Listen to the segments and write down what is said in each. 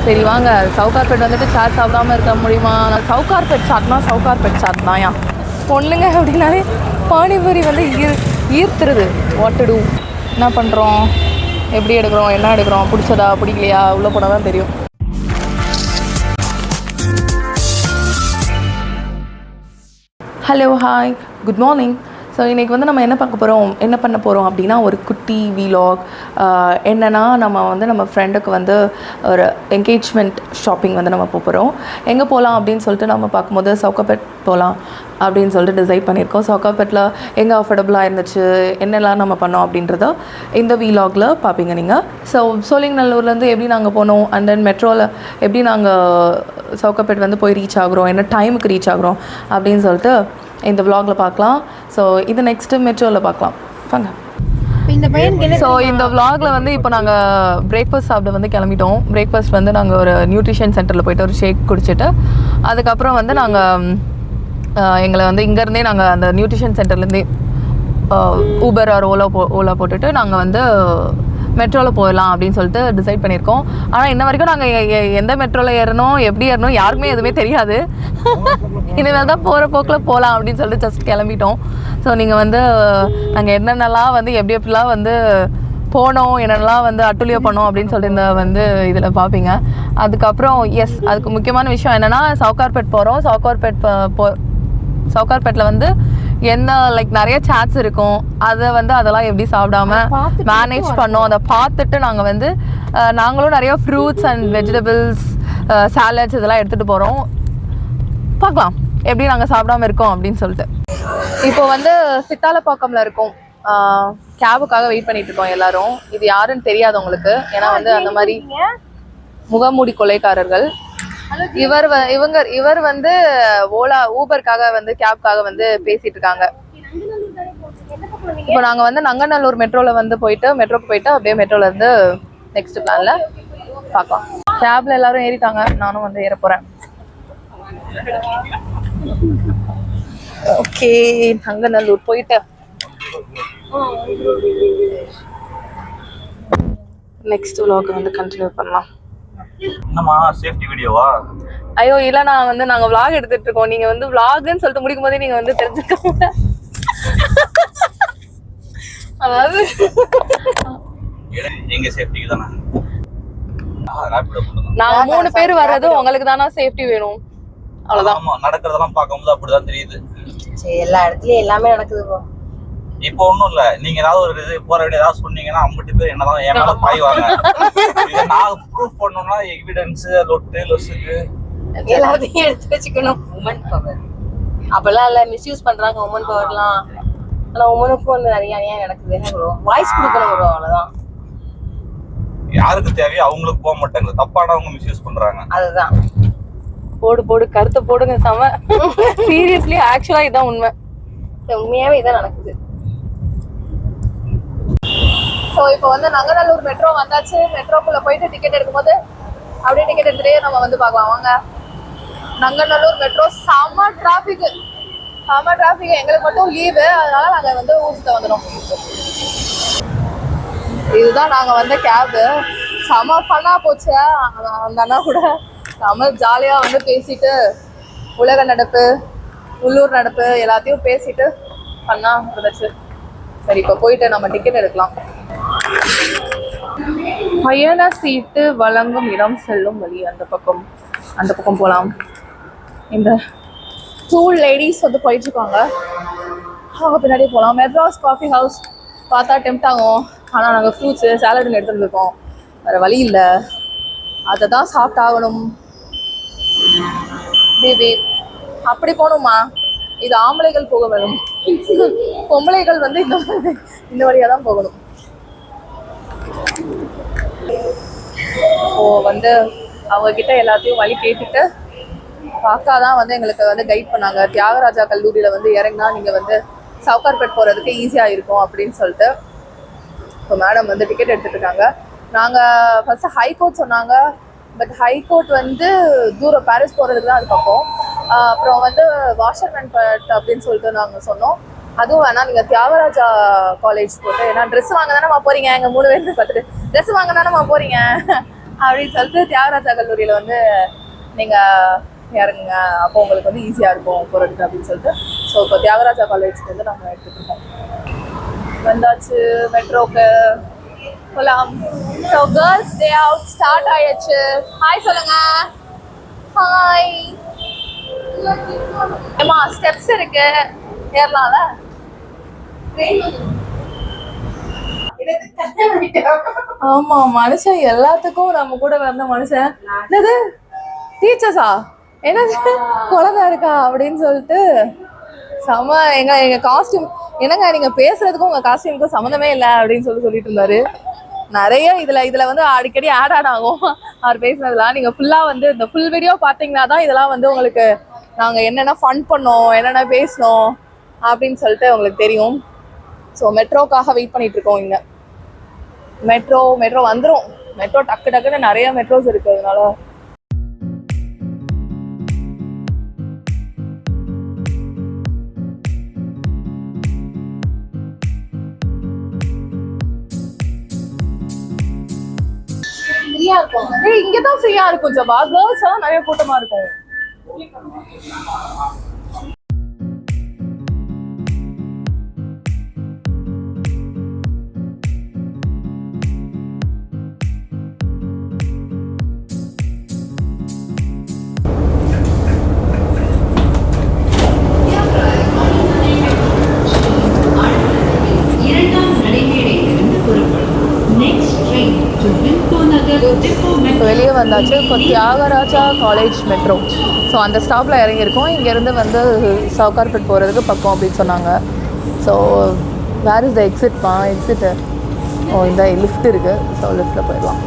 சரி வாங்க, சவுகார்பேட் வந்துட்டு சாட் சாப்பிடாம இருக்க முடியுமா? சவுகார்பேட் சாட்னா சவுகார்பேட் சாட் தான்யா. பொண்ணுங்க அப்படின்னாலே பானிபூரி வந்து ஈர்த்துருது. What to two? என்ன பண்ணுறோம், எப்படி எடுக்கிறோம், என்ன எடுக்கிறோம், பிடிச்சதா பிடிக்கலையா, உள்ளே போனால் தான் தெரியும். Hello, hi, good morning. So இன்றைக்கி வந்து நம்ம என்ன பண்ண போகிறோம் அப்படின்னா, ஒரு குட்டி வீலாக். என்னென்னா, நம்ம வந்து நம்ம ஃப்ரெண்டுக்கு வந்து ஒரு என்கேஜ்மெண்ட் ஷாப்பிங் வந்து நம்ம போகிறோம். எங்கே போகலாம் அப்படின்னு சொல்லிட்டு நம்ம பார்க்கும்போது சவுகார்பேட் போகலாம் அப்படின்னு சொல்லிட்டு டிசைட் பண்ணியிருக்கோம். சவுகார்பேட்டில் எங்கே அஃபோர்டபுளாக இருந்துச்சு, என்னெல்லாம் நம்ம பண்ணோம் அப்படின்றத இந்த வீலாகில் பார்ப்பீங்க நீங்கள். ஸோ சோழிங்கநல்லூர்லேருந்து எப்படி நாங்கள் போனோம், அண்ட் தென் மெட்ரோவில் எப்படி நாங்கள் சவுகார்பேட் வந்து போய் ரீச் ஆகுறோம், என்ன டைமுக்கு ரீச் ஆகுறோம் அப்படின்னு சொல்லிட்டு இந்த விலாகில் பார்க்கலாம். ஸோ இது நெக்ஸ்ட்டு மெட்ரோவில் பார்க்கலாம் வாங்க. ஸோ இந்த விலாகில் வந்து இப்போ நாங்கள் பிரேக்ஃபாஸ்ட் சாப்பிட வந்து கிளம்பிட்டோம். பிரேக்ஃபாஸ்ட் வந்து நாங்கள் ஒரு நியூட்ரிஷன் சென்டரில் போய்ட்டு ஒரு ஷேக் குடிச்சிட்டு அதுக்கப்புறம் வந்து நாங்கள் எங்களை வந்து இங்கேருந்தே நாங்கள் அந்த நியூட்ரிஷன் சென்டர்லேருந்தே ஊபர் ஆர் ஓலா போட்டுட்டு நாங்கள் வந்து மெட்ரோவில் போயிடலாம் அப்படின்னு சொல்லிட்டு டிசைட் பண்ணியிருக்கோம். ஆனால் இன்ன வரைக்கும் நாங்கள் எந்த மெட்ரோவில் ஏறணும், எப்படி ஏறணும் யாருக்குமே எதுவுமே தெரியாது. இனிமேல் தான் போகிற போக்கில் போகலாம் அப்படின்னு சொல்லிட்டு ஜஸ்ட் கிளம்பிட்டோம். ஸோ நீங்கள் வந்து நாங்கள் என்னென்னலாம் வந்து எப்படிலாம் வந்து போனோம், என்னென்னலாம் வந்து அட்டுலியோ பண்ணோம் அப்படின்னு சொல்லிட்டு இந்த வந்து இதில் பார்ப்பீங்க. அதுக்கப்புறம் அதுக்கு முக்கியமான விஷயம் என்னென்னா, சவுகார்பேட் போகிறோம். சவுகார்பேட்டில் வந்து என்ன நிறைய சாட்ஸ் இருக்கும், அதை வந்து அதெல்லாம் எப்படி சாப்பிடாம மேனேஜ் பண்ணோம் அதை பார்த்துட்டு நாங்கள் வந்து நாங்களும் நிறைய ஃப்ரூட்ஸ் அண்ட் வெஜிடபிள்ஸ், சாலட்ஸ் இதெல்லாம் எடுத்துகிட்டு போகிறோம். பார்க்கலாம் எப்படி நாங்கள் சாப்பிடாம இருக்கோம் அப்படின்னு சொல்லிட்டு. இப்போ வந்து சித்தாலப்பாக்கம்ல இருக்கோம். கேபுக்காக வெயிட் பண்ணிட்டு இருக்கோம் எல்லாரும். இது யாருன்னு தெரியாது உங்களுக்கு, ஏன்னா வந்து அந்த மாதிரி முகமூடி கொலைக்காரர்கள். இவர் வந்து ஊபருக்காக வந்து கேப்காக வந்து பேசிட்டு இருக்காங்க. இப்போ நாங்க வந்து நங்கநல்லூர் மெட்ரோக்கு போயிட்டு அப்படியே மெட்ரோல இருந்து நெக்ஸ்ட் பிளான்ல பார்க்கலாம். கேப்ல எல்லாரும் ஏறிட்டாங்க, நானும் வந்து ஏற போறேன். ஓகே, நங்கநல்லூர் போயிட்டு நெக்ஸ்ட் vlog வந்து கண்டினியூ பண்ணலாம். என்னமா சேஃப்டி வீடியோவா? ஐயோ இல்ல, நாங்க vlog எடுத்துட்டு இருக்கோம். நீங்க வந்து vlogன்னு சொல்லிட்டு முடிக்கும் போதே நீங்க வந்து தெரிஞ்சுக்கோங்க. அதாவது எங்க சேஃப்டிக்கு தானே நாங்க 3 பேர் வர்றது உங்களுக்கு தானா சேஃப்டி வேணும், அவ்வளவுதான். ஆமா, நடக்கிறதெல்லாம் பார்க்கும்போது அப்படிதான் தெரியுது. சரி, எல்லா இடத்துலயும் எல்லாமே நடக்குது ப்ரோ. இப்போ ஒண்ணும் இல்ல, நீங்க ஏதாவது ஒரு இது போற வேண்டிய ஏதாவது சொன்னீங்கன்னா 50 பேர் என்னதான் என் மேல பாய்வாங்க. நான் ப்ரூஃப் பண்ணணும்னா எவிடன்ஸ் லொசுக்கு எல்லாத்தையும் எடுத்து வச்சுக்கணும். உமன் பவர் அப்பெல்லாம் இல்ல, மிஸ்யூஸ் பண்றாங்க உமன் பவர்லாம். ஆனா உமனுக்கும் வந்து நிறைய அநியாயம் நடக்குது ப்ரோ. வாய்ஸ் கொடுக்கணும் ப்ரோ, அவ்வளவுதான். யாருக்கு தேவையோ அவங்களுக்கு போக மாட்டாங்க, தப்பானவங்க மிஸ்யூஸ் பண்றாங்க. அதுதான். போடு கருத்தை போடுங்க. செம சீரியஸ்லி, ஆக்சுவலா இதான் உண்மை. உண்மையாவே இதான் நடக்குது. ஸோ இப்போ வந்து நங்கநல்லூர் மெட்ரோ வந்தாச்சு. மெட்ரோக்குள்ள போயிட்டு டிக்கெட் எடுக்கும்போது அப்படியே டிக்கெட் எடுத்துட்டே நம்ம வந்து பார்க்கலாம் வாங்க. நங்கநல்லூர் மெட்ரோ செம டிராஃபிக். எங்களுக்கு மட்டும் லீவு, அதனால நாங்கள் வந்து ஊருக்கு வந்துடும். இதுதான் நாங்கள் வந்த கேபு. செம ஃபன்னாக போச்சு. அந்த அண்ணா கூட செம ஜாலியாக வந்து பேசிட்டு உலக நடப்பு, உள்ளூர் நடப்பு எல்லாத்தையும் பேசிட்டு ஃபன்னாக இருந்துச்சு. சரி, இப்போ போயிட்டு நம்ம டிக்கெட் எடுக்கலாம். பயண சீட்டு வழங்கும் இடம் செல்லும் வழி, அந்த பக்கம் போகலாம். இந்த 2 லேடிஸ் வந்து போயிட்டு இருக்காங்க, அவங்க பின்னாடி போகலாம். மெட்ராஸ் காஃபி ஹவுஸ் பார்த்தா டெம்ட் ஆகும், ஆனால் நாங்கள் ஃப்ரூட்ஸு சாலடுன்னு எடுத்துகிட்டு இருக்கோம். வேறு வழி இல்லை, அதை தான் சாப்பிட்டாகணும். பேபி அப்படி போகணுமா? இது ஆம்பளைகள் போக வேணும், பொம்பளைகள் வந்து இந்த வழியாக தான் போகணும். வந்து அவங்க கிட்ட எல்லாத்தையும் வழி கேட்டுட்டு காக்காதான் வந்து எங்களுக்கு வந்து கைட் பண்ணாங்க. தியாகராஜா கல்லூரியில வந்து இறங்கினா நீங்க வந்து சவுகார்பேட் போறதுக்கு ஈஸியா இருக்கும் அப்படின்னு சொல்லிட்டு. இப்போ மேடம் வந்து டிக்கெட் எடுத்துட்டு இருக்காங்க. நாங்க ஃபர்ஸ்ட் ஹைகோர்ட் சொன்னாங்க, பட் ஹைகோர்ட் வந்து தூரம், பாரிஸ் போறதுக்கு தான் அது பக்கம். அப்புறம் வந்து வாஷர்மேன் பட் அப்படின்னு சொல்லிட்டு நாங்கள் சொன்னோம். அதுவும் வேணாம், நீங்கள் தியாகராஜா காலேஜ் போட்டு, ஏன்னா ட்ரெஸ் வாங்க தானே போறீங்க, எங்கள் 3 பேருக்கு பார்த்துட்டு ட்ரெஸ் வாங்க தானே போறீங்க, அப்படின்னு சொல்லிட்டு தியாகராஜா கல்லூரியில் வந்து நீங்கள் இறங்குங்க, அப்போ உங்களுக்கு வந்து ஈஸியாக இருக்கும் போகிறதுக்கு அப்படின்னு சொல்லிட்டு. ஸோ இப்போ தியாகராஜா காலேஜ்க்கு வந்து நம்ம எடுத்துகிட்டு இருக்கோம். வந்தாச்சு மெட்ரோக்கு போகலாம். So girls day out start ஆயிடுச்சு. ஹாய் சொல்லுங்க. ஹாய். ஏமா ஸ்டெப்ஸ் இருக்கு, ஏறலாம்ல? ஆமா, மனுஷன் எல்லாத்துக்கும் நம்ம கூட வந்த மனுஷன். என்னது டீச்சர்ஸா, என்னது குழந்தை இருக்கா அப்படின்னு சொல்லிட்டு செம. எங்க காஸ்டியூம் என்னங்க, நீங்க பேசுறதுக்கும் உங்க காஸ்டியூமுக்கும் சம்மந்தமே இல்லை அப்படின்னு சொல்லிட்டு இருந்தாரு. நிறைய இதுல வந்து அடிக்கடி ஆட் ஆகும் அவர் பேசுனதுலாம். நீங்க ஃபுல்லா வந்து இந்த ஃபுல் வீடியோ பாத்தீங்கன்னா தான் இதெல்லாம் வந்து உங்களுக்கு நாங்க என்னென்ன ஃபன் பண்ணோம், என்னென்ன பேசணும் அப்படின்னு சொல்லிட்டு உங்களுக்கு தெரியும். ஸோ மெட்ரோக்காக வெயிட் பண்ணிட்டு இருக்கோம். இங்க மெட்ரோ வந்துடும். மெட்ரோ டக்குன்னு நிறைய மெட்ரோஸ் இருக்கு, அதனால ஃப்ரீயா இருக்கும். இங்கதான் ஃப்ரீயா இருக்கும் ஜபா. கேர்ள்ஸ் எல்லாம் நிறைய கூட்டமா இருக்கும். வெளியே வந்தாச்சு. இப்போ தியாகராஜா காலேஜ் மெட்ரோ. ஸோ அந்த ஸ்டாப்பில் இறங்கியிருக்கோம். இங்கேருந்து வந்து சவுகார்பேட் போகிறதுக்கு பக்கம் அப்படின்னு சொன்னாங்க. ஸோ வேர் இஸ் த எக்ஸிட்மா? எக்ஸிட்டு இந்த லிஃப்ட் இருக்குது. ஸோ லிஃப்ட்டில் போயிடலாம்.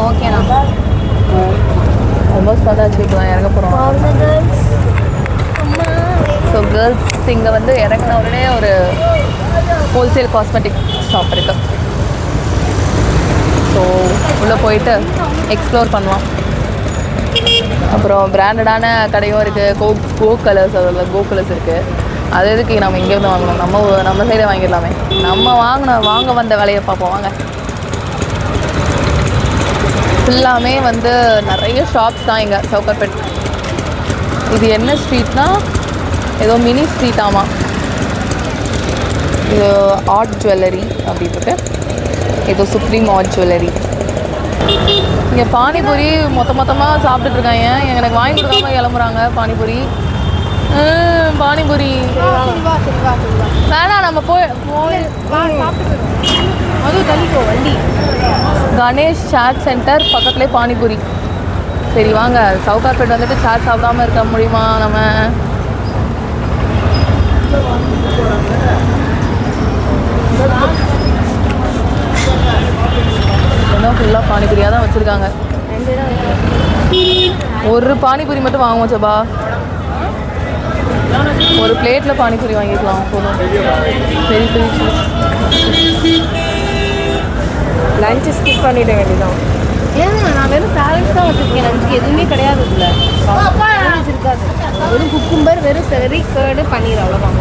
ஓகேண்ணா. ஆல்மோஸ்ட் வந்தாச்சு. இப்போ தான் இறங்க போகிறோம். ஸோ கேர்ள்ஸ் இங்கே வந்து இறங்கின உடனே ஒரு ஹோல்சேல் காஸ்மெட்டிக் ஷாப் இருக்குது. ஸோ உள்ளே போயிட்டு எக்ஸ்ப்ளோர் பண்ணலாம். அப்புறம் பிராண்டடான கடையும் இருக்குது. கோ கலர்ஸ், அதில் கோ கலர்ஸ் இருக்குது. அது எதுக்கு நம்ம இங்கேருந்து வாங்கணும்? நம்ம சைடே வாங்கிடலாமே. நம்ம வாங்க வந்த வேலையை பார்ப்போம் வாங்க. ஃபுல்லாமே வந்து நிறைய ஷாப்ஸ் தான் இங்கே சவுகார்பேட். இது என்ன ஸ்ட்ரீட்னா ஏதோ மினி ஸ்ட்ரீட். ஆமாம், இது ஆர்ட் ஜுவல்லரி அப்படின்ட்டு. ஏதோ சுப்ரீம் ஆர்ட் ஜுவல்லரி. இங்கே பானிபூரி மொத்தமாக சாப்பிட்டுட்டு இருக்காங்க. எனக்கு வாங்கி கொடுக்காம கிளம்புறாங்க பானிபூரி. பானிபூரி வேணாம், நம்ம அதுவும் தள்ளிப்போ வண்டி. கணேஷ் சாட் சென்டர் பக்கத்துலேயே பானிபூரி. சரி வாங்க, சவுகார்பேட் வந்துட்டு சாட் சாப்பிடாம இருக்க முடியுமா நம்ம? இன்னும் ஃபுல்லாக பானிபூரியாக தான் வச்சுருக்காங்க. ஒரு பானிபூரி மட்டும் வாங்குவோம் சபா. ஒரு பிளேட்டில் பானிபூரி வாங்கிக்கலாம் போதும். பெரிய லஞ்சு ஸ்கிப் பண்ணிட வேண்டியதான். ஏன்னா நான் வெறும் சாலட்ஸ் தான் வச்சுருக்கேன். லஞ்சுக்கு எதுவுமே கிடையாது. இல்லை இருக்காது. வெறும் குக்கும்பர், வெறும் செரி, கேர்டு, பன்னீர், அவ்வளோதான்.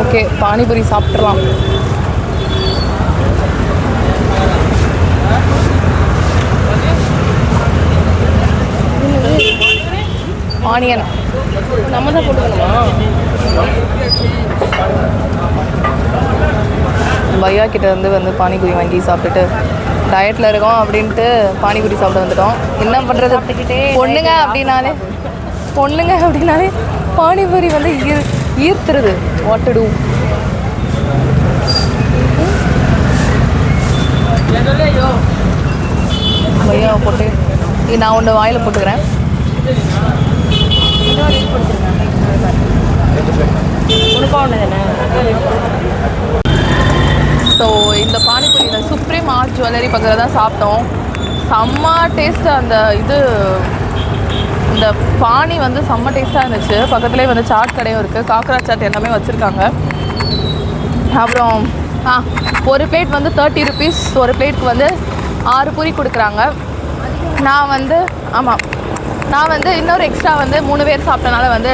ஓகே, பானிபூரி சாப்பிட்றலாம். ஆனியன் நம்ம தான் போட்டுக்கணுமா? பையா கிட்ட வந்து பானிபூரி வாங்கி சாப்பிட்டுட்டு டயட்டில் இருக்கோம் அப்படின்ட்டு பானிபூரி சாப்பிட்டு வந்துட்டோம். என்ன பண்ணுறது, பொண்ணுங்க அப்படின்னாலே பானிபூரி வந்து ஈர்த்துருது. What to do? பையா போட்டு நான் ஒன்று வாயில் போட்டுக்கிறேன். ஸோ இந்த பானிபூரி இந்த சுப்ரீம் ஆர்ட் ஜுவல்லரி பக்கத்தில் தான் சாப்பிட்டோம். செம்ம டேஸ்ட்டு. அந்த இந்த பானி வந்து செம்ம டேஸ்ட்டாக இருந்துச்சு. பக்கத்துலேயே வந்து சாட் கடையும் இருக்குது. காக்கரா சாட் எல்லாமே வச்சுருக்காங்க. அப்புறம் ஒரு பிளேட் வந்து 30 rupees. ஒரு பிளேட்டுக்கு வந்து 6 பூரி கொடுக்குறாங்க. நான் வந்து நான் வந்து இன்னொரு எக்ஸ்ட்ரா வந்து 3 பேர் சாப்பிட்டனால வந்து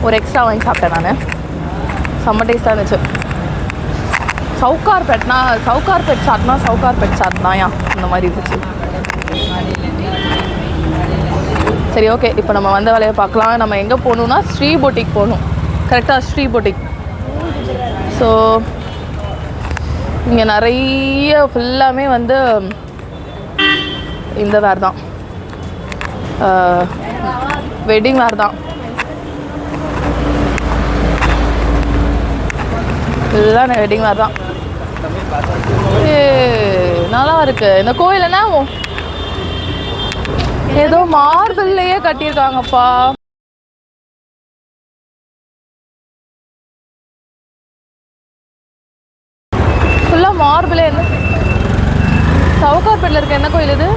ஒரு எக்ஸ்ட்ரா வாங்கி சாப்பிட்டேன் நான். செம்ம டேஸ்ட்டாக இருந்துச்சு. சவுகார்பேட்னா சவுகார்பேட் சாட்னா சவுகார்பேட் சாட் தான்யா அந்த மாதிரி இருந்துச்சு. சரி ஓகே, இப்போ நம்ம வந்த வேலையை பார்க்கலாம். நம்ம எங்கே போகணுன்னா ஸ்ரீ பொட்டிக் போகணும். கரெக்டாக ஸ்ரீ பொட்டிக். ஸோ இங்கே நிறைய ஃபுல்லாமே வந்து இந்த வேர் தான், வெட்டிங் வேர் தான். எல்லாம் வெட்டிங் வேர் தான். நல்லா இருக்கு. இந்த கோயில் என்ன ஏதோ மார்பிள்லயே கட்டியிருக்காங்கப்பா. ஃபுல்லாக மார்பிளே. என்ன சவுகார்பேட்டில் இருக்க என்ன கோயில் இது?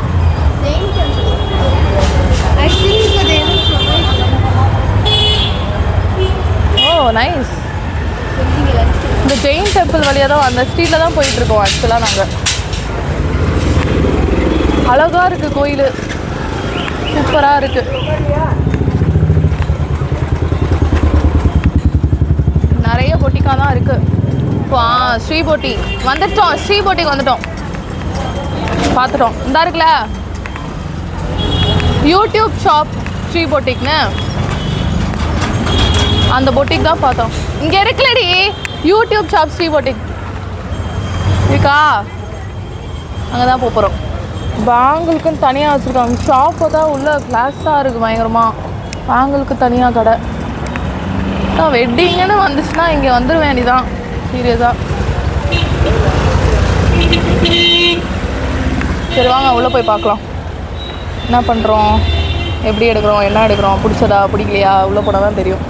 ஓ நைஸ். இந்த ஜெயின் டெம்பிள் வழியாக தான் அந்த ஸ்ட்ரீட்டில் தான் போயிட்டுருக்கோம் ஆக்சுவலாக நாங்கள். அழகாக இருக்குது கோயில், சூப்பராக இருக்குது. நிறைய பொட்டிக்காக தான் இருக்குது. இப்போ ஸ்ரீ பொட்டி வந்துட்டோம். ஸ்ரீ பொட்டிக்கு வந்துட்டோம், பார்த்துட்டோம். இந்த இருக்குல்ல யூடியூப் ஷாப் ஸ்ரீ பொட்டிக்னு, அந்த பொட்டிக் தான் பார்த்தோம். இங்கே இருக்குல்லடி யூடியூப் ஷாப் ஸ்ரீ பொட்டிக் இருக்கா, அங்கே தான் போகிறோம். பேங்கிளுக்குன்னு தனியாக வச்சுருக்காங்க. ஷாப்பை தான் உள்ள கிளாஸாக இருக்குது பயங்கரமாக. பேங்கிளுக்கு தனியாக கடை. வெட்டிங்குன்னு வந்துச்சுன்னா இங்கே வந்துட வேண்டியதான் சீரியஸாக. சரி வாங்க உள்ளே போய் பார்க்கலாம். என்ன பண்ணுறோம், எப்படி எடுக்கிறோம், என்ன எடுக்கிறோம், பிடிச்சதா பிடிக்கலையா, உள்ளே போனால் தான் தெரியும்.